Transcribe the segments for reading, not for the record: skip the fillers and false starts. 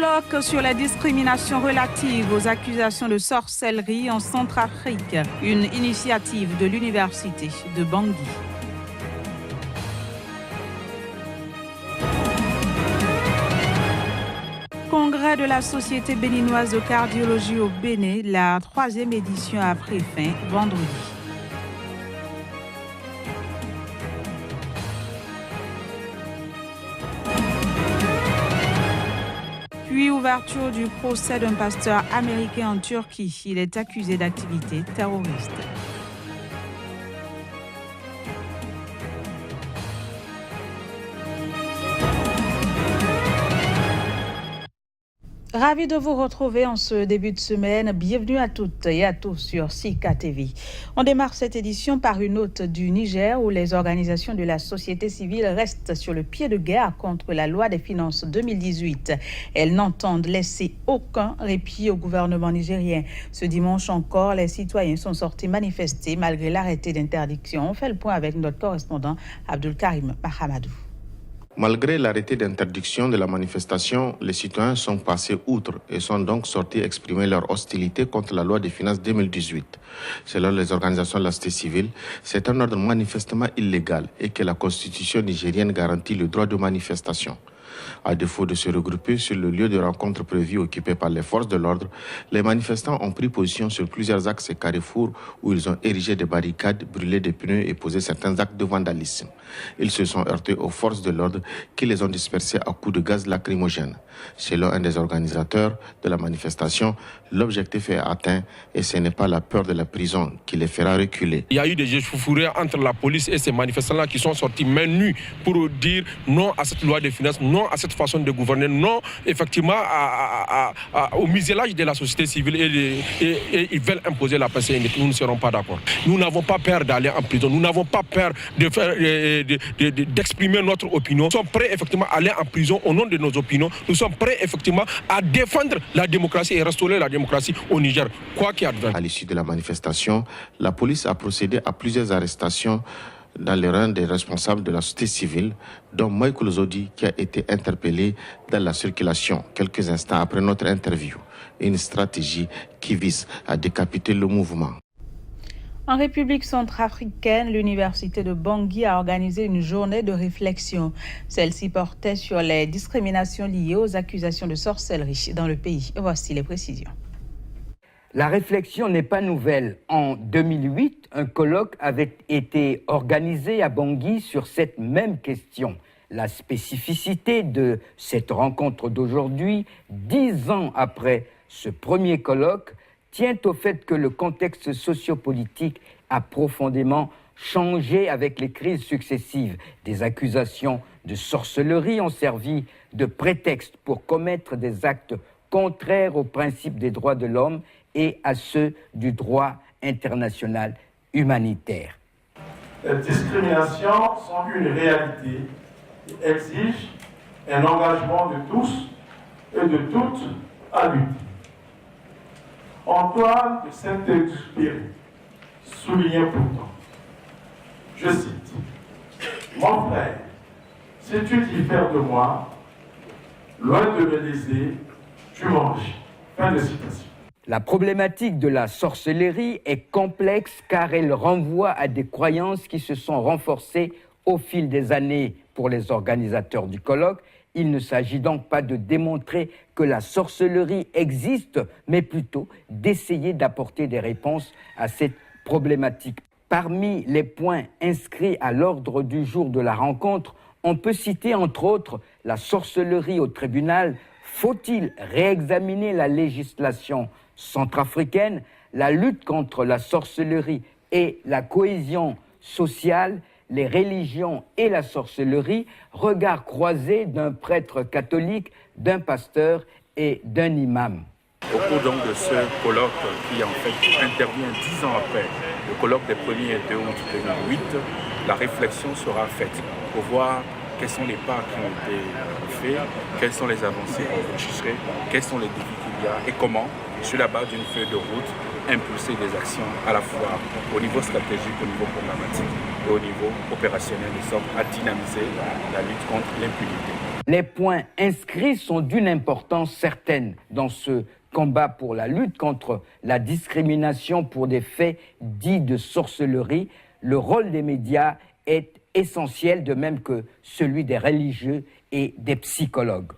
Colloque sur la discrimination relative aux accusations de sorcellerie en Centrafrique, une initiative de l'université de Bangui. Congrès de la Société béninoise de cardiologie au Bénin, la 3e édition a pris fin vendredi. Puis ouverture du procès d'un pasteur américain en Turquie. Il est accusé d'activité terroriste. Ravi de vous retrouver en ce début de semaine. Bienvenue à toutes et à tous sur Sika TV. On démarre cette édition par une note du Niger où les organisations de la société civile restent sur le pied de guerre contre la loi des finances 2018. Elles n'entendent laisser aucun répit au gouvernement nigérien. Ce dimanche encore, les citoyens sont sortis manifester malgré l'arrêté d'interdiction. On fait le point avec notre correspondant Abdul Karim Mahamadou. Malgré l'arrêté d'interdiction de la manifestation, les citoyens sont passés outre et sont donc sortis exprimer leur hostilité contre la loi des finances 2018. Selon les organisations de la société civile, c'est un ordre manifestement illégal et que la constitution nigérienne garantit le droit de manifestation. À défaut de se regrouper sur le lieu de rencontre prévu occupé par les forces de l'ordre, les manifestants ont pris position sur plusieurs axes et carrefours où ils ont érigé des barricades, brûlé des pneus et posé certains actes de vandalisme. Ils se sont heurtés aux forces de l'ordre qui les ont dispersés à coups de gaz lacrymogène. Selon un des organisateurs de la manifestation, l'objectif est atteint et ce n'est pas la peur de la prison qui les fera reculer. Il y a eu des échauffourées entre la police et ces manifestants-là qui sont sortis main nue pour dire non à cette loi des finances, non à cette façon de gouverner, non effectivement au muselage de la société civile et ils veulent imposer la pensée unique. Nous ne serons pas d'accord. Nous n'avons pas peur d'aller en prison, nous n'avons pas peur d'exprimer notre opinion. Nous sommes prêts effectivement à aller en prison au nom de nos opinions. Nous sommes prêts effectivement à défendre la démocratie et restaurer la démocratie au Niger, quoi qu'il advienne. À l'issue de la manifestation, la police a procédé à plusieurs arrestations dans les rangs des responsables de la société civile, dont Michael Zodi qui a été interpellé dans la circulation quelques instants après notre interview. Une stratégie qui vise à décapiter le mouvement. En République centrafricaine, l'université de Bangui a organisé une journée de réflexion. Celle-ci portait sur les discriminations liées aux accusations de sorcellerie dans le pays. Voici les précisions. La réflexion n'est pas nouvelle. En 2008, un colloque avait été organisé à Bangui sur cette même question. La spécificité de cette rencontre d'aujourd'hui, 10 ans après ce premier colloque, tient au fait que le contexte sociopolitique a profondément changé avec les crises successives. Des accusations de sorcellerie ont servi de prétexte pour commettre des actes contraires aux principes des droits de l'homme et à ceux du droit international humanitaire. Les discriminations sont une réalité qui exige un engagement de tous et de toutes à lutter. Antoine de Saint-Exupéry soulignait pourtant, je cite, « Mon frère, si tu diffères de moi, loin de me léser, tu manges. » Fin de citation. La problématique de la sorcellerie est complexe car elle renvoie à des croyances qui se sont renforcées au fil des années pour les organisateurs du colloque. Il ne s'agit donc pas de démontrer que la sorcellerie existe, mais plutôt d'essayer d'apporter des réponses à cette problématique. Parmi les points inscrits à l'ordre du jour de la rencontre, on peut citer entre autres la sorcellerie au tribunal. Faut-il réexaminer la législation centrafricaine, la lutte contre la sorcellerie et la cohésion sociale, les religions et la sorcellerie, regard croisé d'un prêtre catholique, d'un pasteur et d'un imam. Au cours donc de ce colloque qui en fait intervient 10 ans après le colloque des 1er et 2 août 2008, la réflexion sera faite pour voir quels sont les pas qui ont été faits, quelles sont les avancées enregistrées, quels sont les défis qu'il y a et comment, sur la base d'une feuille de route, impulser des actions à la fois au niveau stratégique, au niveau programmatique et au niveau opérationnel, de sorte à dynamiser la lutte contre l'impunité. Les points inscrits sont d'une importance certaine dans ce combat pour la lutte contre la discrimination pour des faits dits de sorcellerie. Le rôle des médias est essentiel, de même que celui des religieux et des psychologues.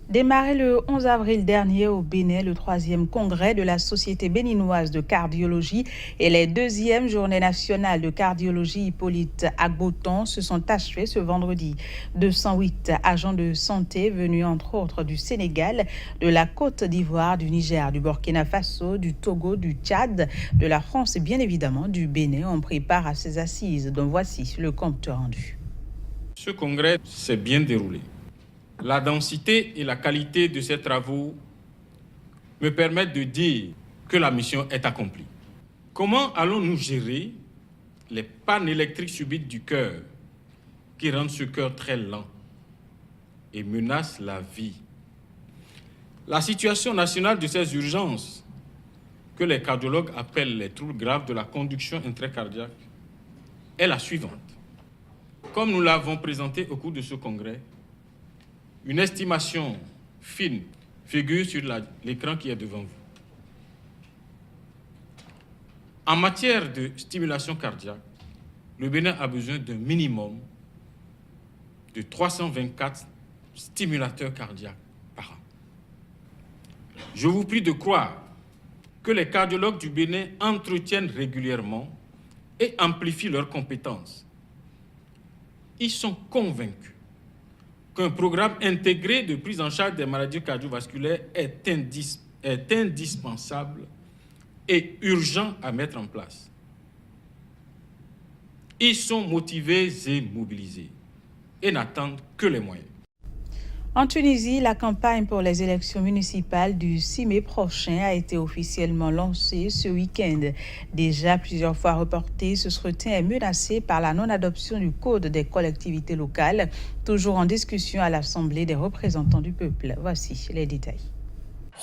Démarré le 11 avril dernier au Bénin, le 3e congrès de la Société béninoise de cardiologie et les 2e journées nationales de cardiologie Hippolyte Agboton se sont achevées ce vendredi. 208 agents de santé venus entre autres du Sénégal, de la Côte d'Ivoire, du Niger, du Burkina Faso, du Togo, du Tchad, de la France et bien évidemment du Bénin ont pris part à ces assises, dont voici le compte rendu. Ce congrès s'est bien déroulé. La densité et la qualité de ces travaux me permettent de dire que la mission est accomplie. Comment allons-nous gérer les pannes électriques subites du cœur qui rendent ce cœur très lent et menacent la vie? La situation nationale de ces urgences, que les cardiologues appellent les troubles graves de la conduction intracardiaque, est la suivante. Comme nous l'avons présenté au cours de ce congrès, une estimation fine figure sur l'écran qui est devant vous. En matière de stimulation cardiaque, le Bénin a besoin d'un minimum de 324 stimulateurs cardiaques par an. Je vous prie de croire que les cardiologues du Bénin entretiennent régulièrement et amplifient leurs compétences. Ils sont convaincus qu'un programme intégré de prise en charge des maladies cardiovasculaires est indispensable et urgent à mettre en place. Ils sont motivés et mobilisés et n'attendent que les moyens. En Tunisie, la campagne pour les élections municipales du 6 mai prochain a été officiellement lancée ce week-end. Déjà plusieurs fois reporté, ce scrutin est menacé par la non-adoption du Code des collectivités locales, toujours en discussion à l'Assemblée des représentants du peuple. Voici les détails.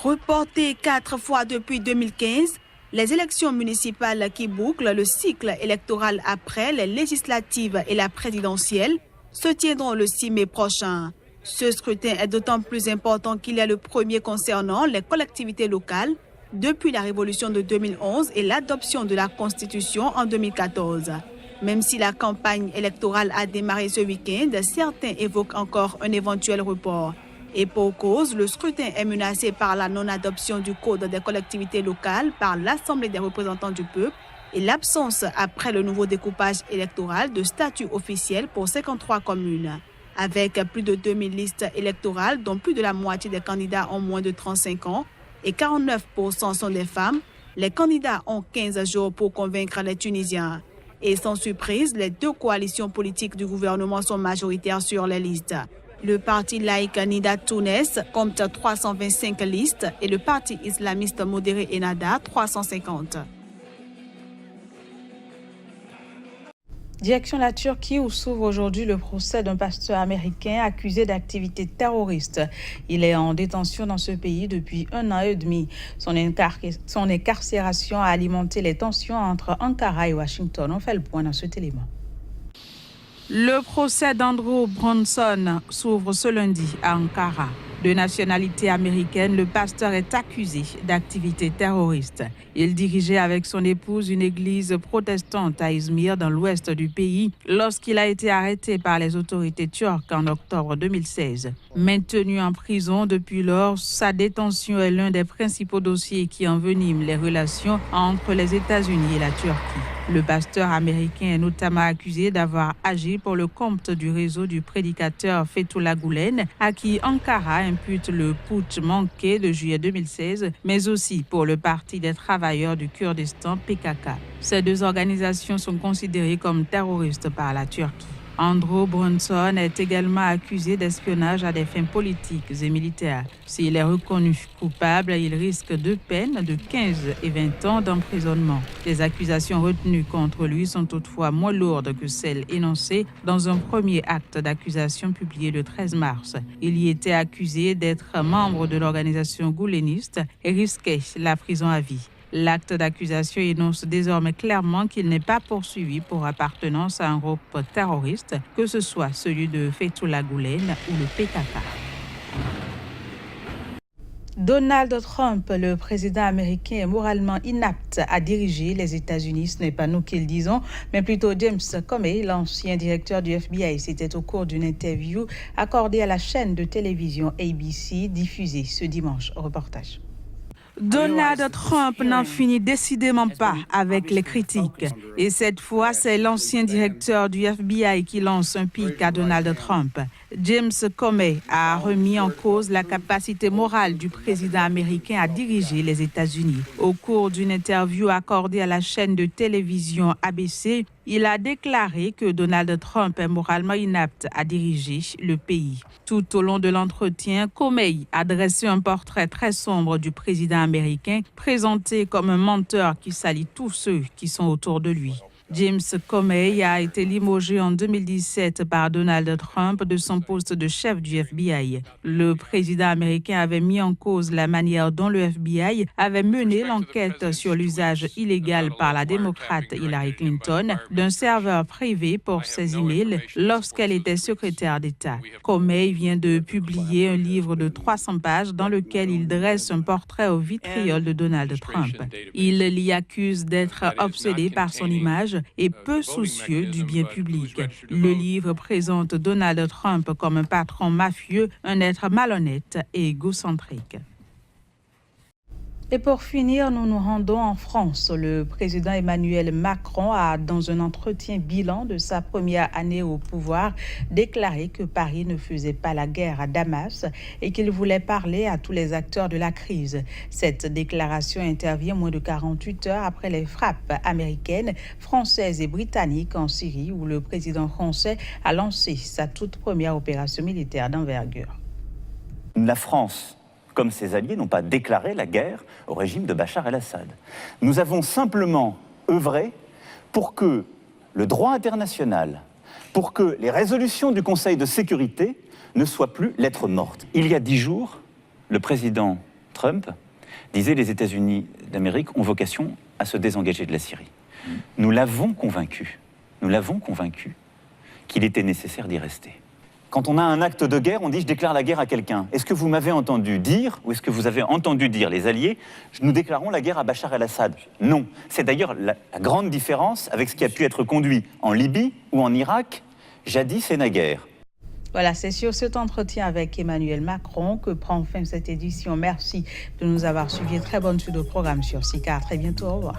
Reporté 4 fois depuis 2015, les élections municipales qui bouclent le cycle électoral après les législatives et la présidentielle se tiendront le 6 mai prochain. Ce scrutin est d'autant plus important qu'il est le premier concernant les collectivités locales depuis la révolution de 2011 et l'adoption de la Constitution en 2014. Même si la campagne électorale a démarré ce week-end, certains évoquent encore un éventuel report. Et pour cause, le scrutin est menacé par la non-adoption du Code des collectivités locales par l'Assemblée des représentants du peuple et l'absence, après le nouveau découpage électoral, de statut officiel pour 53 communes. Avec plus de 2000 listes électorales, dont plus de la moitié des candidats ont moins de 35 ans et 49% sont des femmes, les candidats ont 15 jours pour convaincre les Tunisiens. Et sans surprise, les deux coalitions politiques du gouvernement sont majoritaires sur les listes. Le parti laïque Nida Tounes compte 325 listes et le parti islamiste modéré Ennahda 350. Direction la Turquie où s'ouvre aujourd'hui le procès d'un pasteur américain accusé d'activités terroristes. Il est en détention dans ce pays depuis 1 an et demi. Son incarcération a alimenté les tensions entre Ankara et Washington. On fait le point dans cet élément. Le procès d'Andrew Brunson s'ouvre ce lundi à Ankara. De nationalité américaine, le pasteur est accusé d'activités terroristes. Il dirigeait avec son épouse une église protestante à Izmir, dans l'ouest du pays, lorsqu'il a été arrêté par les autorités turques en octobre 2016. Maintenu en prison depuis lors, sa détention est l'un des principaux dossiers qui enveniment les relations entre les États-Unis et la Turquie. Le pasteur américain est notamment accusé d'avoir agi pour le compte du réseau du prédicateur Fethullah Gülen, à qui Ankara impute le putsch manqué de juillet 2016, mais aussi pour le Parti des travailleurs du Kurdistan PKK. Ces deux organisations sont considérées comme terroristes par la Turquie. Andrew Brunson est également accusé d'espionnage à des fins politiques et militaires. S'il est reconnu coupable, il risque 2 peines de 15 et 20 ans d'emprisonnement. Les accusations retenues contre lui sont toutefois moins lourdes que celles énoncées dans un premier acte d'accusation publié le 13 mars. Il y était accusé d'être membre de l'organisation gouléniste et risquait la prison à vie. L'acte d'accusation énonce désormais clairement qu'il n'est pas poursuivi pour appartenance à un groupe terroriste, que ce soit celui de Fethullah Gülen ou le PKK. Donald Trump, le président américain, est moralement inapte à diriger les États-Unis. Ce n'est pas nous qui le disons, mais plutôt James Comey, l'ancien directeur du FBI. C'était au cours d'une interview accordée à la chaîne de télévision ABC, diffusée ce dimanche. Reportage. Donald Trump n'en finit décidément pas avec les critiques. Et cette fois, c'est l'ancien directeur du FBI qui lance un pic à Donald Trump. James Comey a remis en cause la capacité morale du président américain à diriger les États-Unis. Au cours d'une interview accordée à la chaîne de télévision ABC, il a déclaré que Donald Trump est moralement inapte à diriger le pays. Tout au long de l'entretien, Comey a dressé un portrait très sombre du président américain, présenté comme un menteur qui salit tous ceux qui sont autour de lui. James Comey a été limogé en 2017 par Donald Trump de son poste de chef du FBI. Le président américain avait mis en cause la manière dont le FBI avait mené l'enquête sur l'usage illégal par la démocrate Hillary Clinton d'un serveur privé pour ses emails lorsqu'elle était secrétaire d'État. Comey vient de publier un livre de 300 pages dans lequel il dresse un portrait au vitriol de Donald Trump. Il l'y accuse d'être obsédé par son image et peu soucieux du bien public. Le livre présente Donald Trump comme un patron mafieux, un être malhonnête et égocentrique. Et pour finir, nous nous rendons en France. Le président Emmanuel Macron a, dans un entretien bilan de sa première année au pouvoir, déclaré que Paris ne faisait pas la guerre à Damas et qu'il voulait parler à tous les acteurs de la crise. Cette déclaration intervient moins de 48 heures après les frappes américaines, françaises et britanniques en Syrie, où le président français a lancé sa toute première opération militaire d'envergure. La France, comme ses alliés, n'ont pas déclaré la guerre au régime de Bachar el-Assad. Nous avons simplement œuvré pour que le droit international, pour que les résolutions du Conseil de sécurité ne soient plus lettres mortes. Il y a 10 jours, le président Trump disait que les États-Unis d'Amérique ont vocation à se désengager de la Syrie. Nous l'avons convaincu qu'il était nécessaire d'y rester. Quand on a un acte de guerre, on dit « je déclare la guerre à quelqu'un ». Est-ce que vous m'avez entendu dire, ou est-ce que vous avez entendu dire, les Alliés, nous déclarons la guerre à Bachar el-Assad? Non. C'est d'ailleurs la grande différence avec ce qui a pu être conduit en Libye ou en Irak, jadis et naguère. Voilà, c'est sur cet entretien avec Emmanuel Macron que prend fin cette édition. Merci de nous avoir suivis. Très bonne suite de programme sur SICA. À très bientôt. Au revoir.